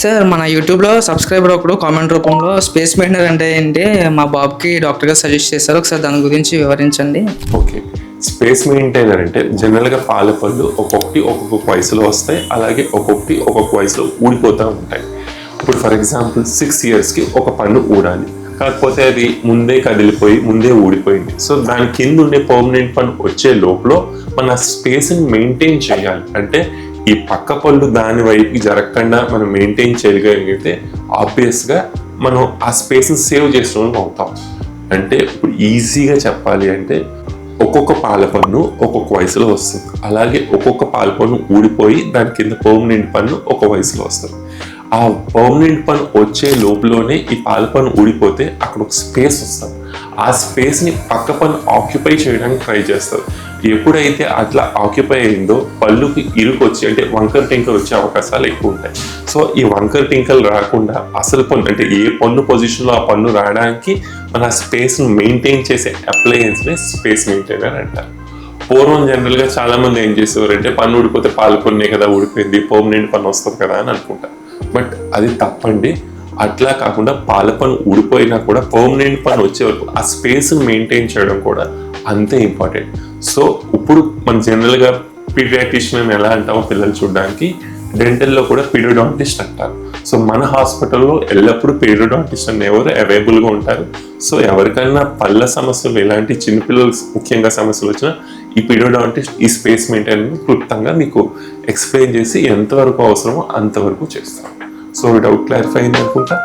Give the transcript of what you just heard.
Sir మన యూట్యూబ్లో subscriber ఒకడు కామెంట్ రూపంలో స్పేస్ మెయింటైనర్ అంటే ఏంటి మా బాబుకి డాక్టర్ గారు సజెస్ట్ చేశారు, ఒకసారి దాని గురించి వివరించండి. ఓకే, స్పేస్ మెయింటైనర్ అంటే జనరల్గా పాల పళ్ళు ఒక్కొక్కటి ఒక్కొక్క వయసులో వస్తాయి, అలాగే ఒక్కొక్కటి ఒక్కొక్క వయసులో ఊడిపోతూ ఉంటాయి. ఇప్పుడు ఫర్ ఎగ్జాంపుల్ 6 yearsకి ఒక పన్ను ఊడాలి, కాకపోతే అది ముందే కదిలిపోయి ముందే ఊడిపోయింది. సో దాని కింద ఉండే పర్మనెంట్ పన్ను వచ్చే లోపల మన స్పేస్ని మెయింటైన్ చేయాలి. అంటే ఈ పక్క పళ్ళు దాని వైపుకి జరగకుండా మనం మెయింటైన్ చేయగలిగితే ఆబ్వియస్గా మనం ఆ స్పేస్ని సేవ్ చేసిన అవుతాం. అంటే ఇప్పుడు ఈజీగా చెప్పాలి అంటే ఒక్కొక్క పాల పన్ను ఒక్కొక్క వయసులో వస్తుంది, అలాగే ఒక్కొక్క పాల పన్ను ఊడిపోయి దాని కింద పర్మనెంట్ పన్ను ఒక వయసులో వస్తుంది. ఆ పర్మనెంట్ పన్ను వచ్చే లోపలనే ఈ పాల పన్ను ఊడిపోతే అక్కడ ఒక స్పేస్ వస్తుంది. ఆ స్పేస్ని పక్క పన్ను ఆక్యుపై చేయడానికి ట్రై చేస్తారు. ఎప్పుడైతే అట్లా ఆక్యుపై అయిందో పళ్ళుకి ఇరుకొచ్చి అంటే వంకర్ టింకల్ వచ్చే అవకాశాలు ఎక్కువ ఉంటాయి. సో ఈ వంకర్ టింకల్ రాకుండా అసలు పన్ను అంటే ఏ పన్ను పొజిషన్లో ఆ పన్ను రావడానికి మన స్పేస్ను మెయింటైన్ చేసే అప్లయన్స్ని స్పేస్ మెయింటైనర్ అంటారు. పూర్వం జనరల్గా చాలా మంది ఏం చేసేవారంటే పన్ను ఊడిపోతే పాలు పన్నే కదా ఊడిపోయింది, పర్మనెంట్ పన్ను వస్తుంది కదా అని అనుకుంటారు. బట్ అది తప్పండి. అట్లా కాకుండా పాల పన్ను ఊడిపోయినా కూడా పర్మనెంట్ పన్ను వచ్చే వరకు ఆ స్పేస్ని మెయింటైన్ చేయడం కూడా అంతే ఇంపార్టెంట్. సో ఇప్పుడు మన జనరల్గా పీడియాట్రిషియన్ ఎలా అంటామో పిల్లలు చూడడానికి, డెంటల్లో కూడా పీడియోడాంటిస్ట్ అంటారు. సో మన హాస్పిటల్లో ఎల్లప్పుడూ పీడియోడాంటిస్ట్ అని ఎవరు అవైలబుల్గా ఉంటారు. సో ఎవరికైనా పళ్ళ సమస్యలు ఎలాంటి చిన్నపిల్లలు ముఖ్యంగా సమస్యలు వచ్చినా ఈ పీడియోడాంటిస్ట్ ఈ స్పేస్ మెయింటైనర్ క్లుప్తంగా మీకు ఎక్స్ప్లెయిన్ చేసి ఎంతవరకు అవసరమో అంతవరకు చేస్తారు. సో డౌట్ క్లారిఫై అయింది అనుకుంటా.